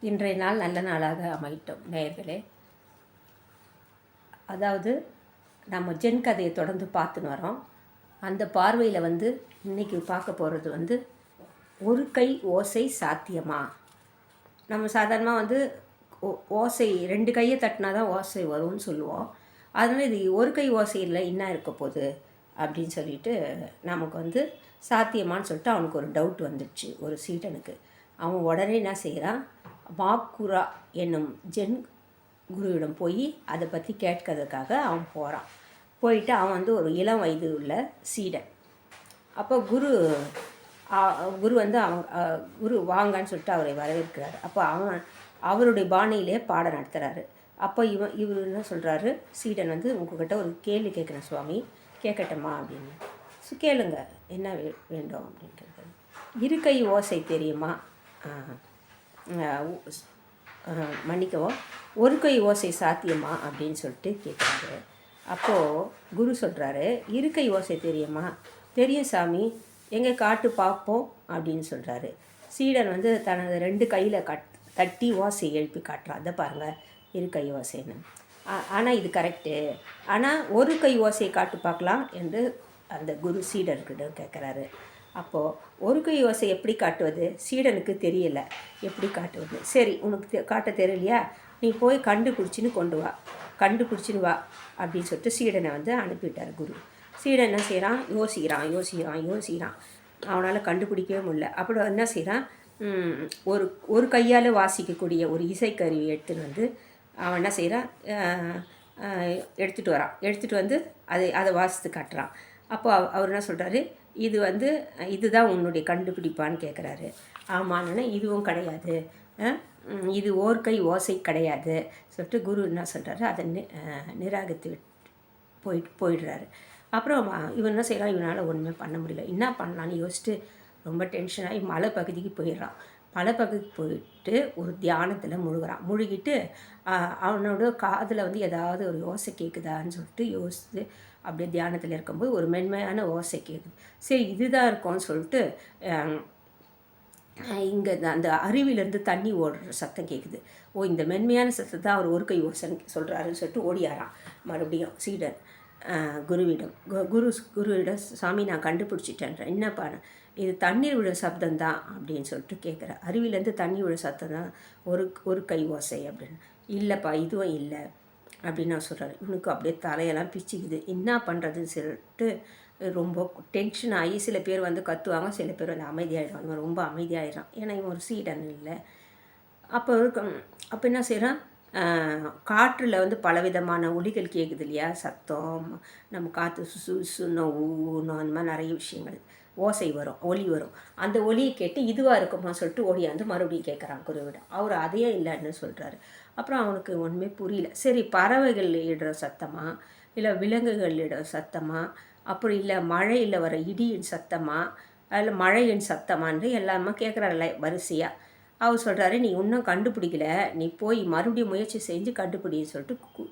இன்றைய நாள் நல்ல நாளாக அமையட்டும் நேயர்களே. அதாவது நம்ம ஜென் கதையை தொடர்ந்து பார்த்துன்னு வரோம். அந்த பார்வையில் இன்றைக்கி பார்க்க போகிறது ஒரு கை ஓசை சாத்தியமா. நம்ம சாதாரணமாக ஓசை 2 கையை தட்டினா தான் ஓசை வரும்னு சொல்லுவோம். அதனால் இது ஒரு கை ஓசையில் என்ன இருக்க போகுது அப்படின்னு சொல்லிட்டு நமக்கு சாத்தியமானு சொல்லிட்டு அவனுக்கு ஒரு டவுட் வந்துடுச்சு ஒரு சீடனுக்கு. அவன் உடனே என்ன செய்கிறான், மாக்குரா என்னும் ஜென் குருவிடம் போய் அதை பற்றி கேட்கறதுக்காக அவன் போகிறான். போயிட்டு அவன் ஒரு இளம் வயது உள்ள சீடன். அப்போ குரு குரு வாங்கன்னு சொல்லிட்டு அவரை வரவேற்கிறார். அப்போ அவருடைய பாணியிலே பாடம் நடத்துகிறாரு. அப்போ இவர் என்ன சொல்கிறாரு, சீடன் உங்கள்கிட்ட ஒரு கேள்வி கேட்குறேன் சுவாமி, கேட்கட்டுமா அப்படின்னு. கேளுங்க, என்ன வேண்டும் அப்படின்னு கேட்குறது. இருக்கை ஓசை தெரியுமா, மன்னிக்கவும், ஒரு கை ஓசை சாத்தியமா அப்படின்னு சொல்லிட்டு கேட்குறாரு. அப்போது குரு சொல்கிறாரு, இருக்கை ஓசை தெரியுமா, தெரியும் சாமி, எங்கே காட்டு பார்ப்போம் அப்படின்னு சொல்கிறாரு. சீடன் தனது 2 கையில் தட்டி ஓசை எழுப்பி காட்டுறான். அதை பாருங்கள், இருக்கை ஓசைன்னு. ஆனால் இது கரெக்டு, ஆனால் ஒரு கை ஓசையை காட்டு பார்க்கலாம் என்று அந்த குரு சீடர்கிட்ட கேட்குறாரு. அப்போது ஒரு கை ஓசை எப்படி காட்டுவது, சீடனுக்கு தெரியலை எப்படி காட்டுவது. சரி, உனக்கு காட்ட தெரியலையா, நீ போய் கண்டுபிடிச்சின்னு கொண்டு வா, கண்டுபிடிச்சின்னு வா அப்படின்னு சொல்லிட்டு சீடனை அனுப்பிட்டார் குரு. சீடன் என்ன செய்கிறான், யோசிக்கிறான். அவனால் கண்டுபிடிக்கவே முடியல. அப்புறம் என்ன செய்கிறான், ஒரு கையால் வாசிக்கக்கூடிய ஒரு இசைக்கருவி எடுத்துகிட்டு அவன் என்ன செய்கிறான், எடுத்துகிட்டு அதை வாசித்து காட்டுறான். அப்போ அவர் என்ன சொல்கிறாரு, இதுதான் உன்னுடைய கண்டுபிடிப்பான்னு கேட்குறாரு. ஆமான்னு, இதுவும் கிடையாது, இது ஓர் கை ஓசை கிடையாது சொல்லிட்டு குரு என்ன சொல்கிறாரு, அதை நிராகரித்து போயிடுறாரு. அப்புறம் இவன் என்ன செய்கிறான், இவனால் ஒன்றுமே பண்ண முடியல, என்ன பண்ணலான்னு யோசிச்சுட்டு ரொம்ப டென்ஷனாகி மலை பகுதிக்கு போயிடுறான். மலை பகுதிக்கு போயிட்டு ஒரு தியானத்தில் முழுகிட்டு அவனோட காதில் ஏதாவது ஒரு ஓசை கேட்குதான்னு சொல்லிட்டு யோசித்து அப்படியே தியானத்தில் இருக்கும்போது ஒரு மென்மையான ஓசை கேட்குது. சரி, இதுதான் இருக்கும்னு சொல்லிட்டு இங்கே அந்த அருவியிலேருந்து தண்ணி ஓடுற சத்தம் கேட்குது. இந்த மென்மையான சத்தத்தை தான் அவர் ஒரு கை ஓசைன்னு சொல்கிறாருன்னு சொல்லிட்டு ஓடியாரான் மறுபடியும் சீடன் குருவிடம். குருவிடம், சாமி நான் கண்டுபிடிச்சிட்டேன், என்னப்பா, இது தண்ணீர் விழ சப்தம்தான் அப்படின்னு சொல்லிட்டு கேட்குற. அருவிலேருந்து தண்ணி விழ சத்தம் தான் ஒரு கை ஓசை அப்படின்னு. இல்லைப்பா, இதுவும் இல்லை அப்படின்னு நான் சொல்கிறாரு. இவனுக்கு அப்படியே தலையெல்லாம் பிச்சுக்குது, என்ன பண்ணுறதுன்னு சொல்லிட்டு ரொம்ப டென்ஷன் ஆகி சில பேர் கத்துவாங்க, சில பேர் அமைதியாகிடுவாங்க. இவன் ரொம்ப அமைதியாகிடுறான், ஏன்னா இவன் ஒரு சீடன் இல்லை. அப்போ என்ன செய்கிறான், காற்றில் பலவிதமான ஒலிகள் கேட்குது இல்லையா, சத்தம், நம்ம காற்று சுன்னு ஊனும், அந்த மாதிரி நிறைய விஷயங்கள் ஓசை வரும், ஒலி வரும். அந்த ஒலியை கேட்டு இதுவாக இருக்குமா சொல்லிட்டு ஓடியாந்து மறுபடியும் கேட்குறான் குருவிடம். அவர் அதையே இல்லைன்னு சொல்கிறாரு. அப்புறம் அவனுக்கு ஒன்றுமே புரியல. சரி, பறவைகள் இடுற சத்தமா, இல்லை விலங்குகள் இடுற சத்தமா, அப்புறம் இல்லை மழையில் வர இடியின் சத்தமா, அதில் மழையின் சத்தமான்னு எல்லாமே கேட்குறாருல வரிசையாக. அவர் சொல்கிறாரு, நீ இன்னும் கண்டுபிடிக்கல, நீ போய் மறுபடியும் முயற்சி செஞ்சு கண்டுபிடின்னு சொல்லிட்டு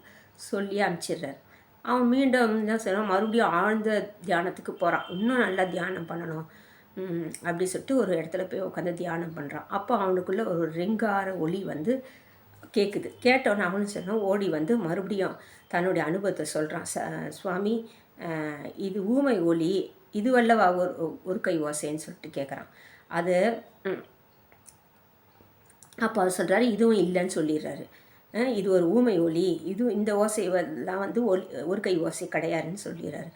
சொல்லி அனுப்பிச்சிடுறார். அவன் மீண்டும் என்ன செய்யணும், மறுபடியும் ஆழ்ந்த தியானத்துக்கு போகிறான். இன்னும் நல்லா தியானம் பண்ணணும் அப்படி சொல்லிட்டு ஒரு இடத்துல போய் உட்காந்து தியானம் பண்ணுறான். அப்போ அவனுக்குள்ளே ஒரு ரிங்கார ஒலி கேட்குது. கேட்டவொன்னே அவனு சொன்னான், ஓடி மறுபடியும் தன்னுடைய அனுபவத்தை சொல்கிறான். சுவாமி, இது ஊமை ஒலி, இதுவல்லவா ஒரு கை ஓசைன்னு சொல்லிட்டு கேட்குறான். அது அப்போ அவர் சொல்கிறாரு, இதுவும் இல்லைன்னு சொல்லிடுறாரு. இது ஒரு ஊமை ஒலி, இந்த ஓசையெல்லாம் ஒரு கை ஓசை கிடையாதுன்னு சொல்லிடுறாரு.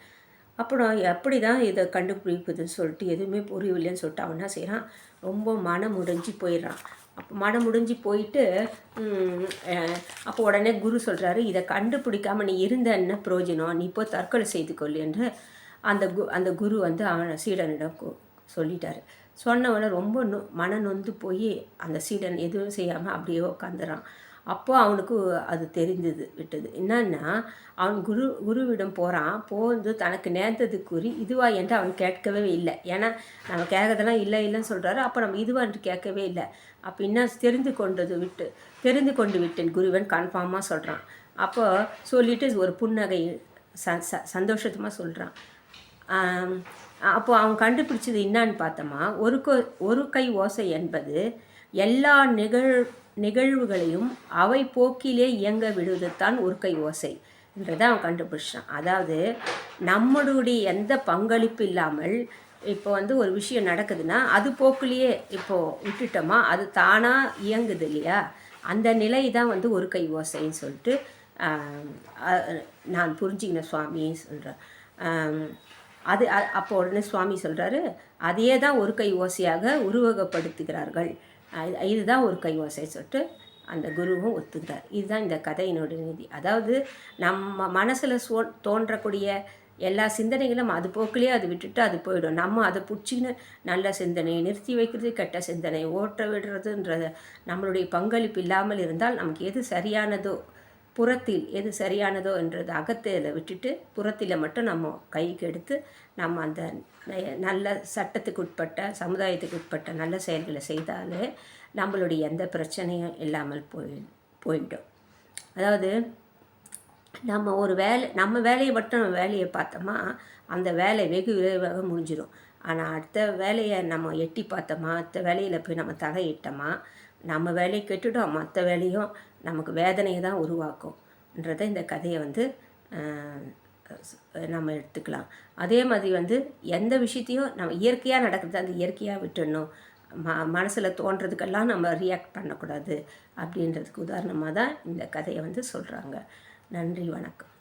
அப்புறம் எப்படி தான் இதை கண்டுபிடிப்பதுன்னு சொல்லிட்டு எதுவுமே புரியவில்லைன்னு சொல்லிட்டு அவன் என்ன செய்கிறான், ரொம்ப மனம் முடிஞ்சு போயிடுறான். அப்போ மனம் முடிஞ்சு போயிட்டு அப்போ உடனே குரு சொல்கிறாரு, இதை கண்டுபிடிக்காமல் நீ இருந்த என்ன பிரயோஜனம், நீ போய் தற்கொலை செய்து கொள்ளு என்று அந்த குரு அவன் சீடனிடம் சொல்லிட்டாரு. சொன்னவனை ரொம்ப மன நொந்து போய் அந்த சீடன் எதுவும் செய்யாமல் அப்படியே உட்காந்துறான். அப்போது அவனுக்கு அது விட்டது. என்னன்னா, அவன் குருவிடம் போகிறது தனக்கு நேர்ந்தது கூறி இதுவா என்று அவன் கேட்கவே இல்லை. ஏன்னா நம்ம கேட்கறதெல்லாம் இல்லைன்னு சொல்கிறாரு. அப்போ நம்ம இதுவான்ட்டு கேட்கவே இல்லை. அப்போ என்ன தெரிந்து கொண்டு விட்டேன் குருவன் கன்ஃபார்மாக சொல்கிறான். அப்போ சொல்லிவிட்டு ஒரு புன்னகை சந்தோஷமாக சொல்கிறான். அப்போது அவன் கண்டுபிடிச்சது என்னான்னு பார்த்தோமா, ஒரு கை ஓசை என்பது எல்லா நிகழ்வுகளையும் அவை போக்கிலே இயங்க விடுவது தான் ஒருக்கை ஓசை என்றதை அவன் கண்டுபிடிச்சான். அதாவது நம்மளுடைய எந்த பங்களிப்பு இல்லாமல் இப்போ வந்து ஒரு விஷயம் நடக்குதுன்னா அது போக்குலேயே இப்போது விட்டுட்டோமா அது தானாக இயங்குது இல்லையா, அந்த நிலை தான் வந்து ஒரு கை ஓசைன்னு சொல்லிட்டு நான் புரிஞ்சுக்கின சுவாமி சொல்கிறேன். அது அப்போ உடனே சுவாமி சொல்கிறாரு, அதையே தான் ஒரு கை ஓசையாக உருவகப்படுத்துகிறார்கள், இதுதான் ஒரு கை ஓசை சொல்லிட்டு அந்த குருவும் ஒத்துக்கிறார். இதுதான் இந்த கதையினுடைய நீதி. அதாவது நம்ம மனசில் தோன்றக்கூடிய எல்லா சிந்தனைகளும் அது போக்கிலே அது விட்டுட்டு அது போயிடும். நம்ம அதை பிடிச்சின்னு நல்ல சிந்தனை நிறுத்தி வைக்கிறது, கெட்ட சிந்தனை ஓட்ட விடுறதுன்றது நம்மளுடைய பங்களிப்பு இல்லாமல் இருந்தால் நமக்கு எது சரியானதோ, புறத்தில் எது சரியானதோ என்றது அகத்தில் விட்டுட்டு புறத்தில் மட்டும் நம்ம கைக்கு எடுத்து நம்ம அந்த நல்ல சட்டத்துக்கு உட்பட்ட சமுதாயத்துக்கு உட்பட்ட நல்ல செயல்களை செய்தாலே நம்மளுடைய எந்த பிரச்சனையும் இல்லாமல் போயிடும். அதாவது நம்ம வேலையை மட்டும் நம்ம வேலையை பார்த்தோமா அந்த வேலை வெகு விரைவாக முடிஞ்சிடும். ஆனால் அடுத்த வேலையை நம்ம எட்டி பார்த்தோமா, அடுத்த வேலையில் போய் நம்ம தலையிட்டோமா நம்ம வேலையை கெட்டுடும், மற்ற வேலையும் நமக்கு வேதனையை தான் உருவாக்கும்ன்றதை இந்த கதையை வந்து நம்ம எடுத்துக்கலாம். அதே மாதிரி வந்து எந்த விஷயத்தையும் நம்ம இயற்கையாக நடக்கிறது அந்த இயற்கையாக விட்டுடணும், மனசில் தோன்றதுக்கெல்லாம் நம்ம ரியாக்ட் பண்ணக்கூடாது அப்படின்றதுக்கு உதாரணமாக தான் இந்த கதையை வந்து சொல்கிறாங்க. நன்றி, வணக்கம்.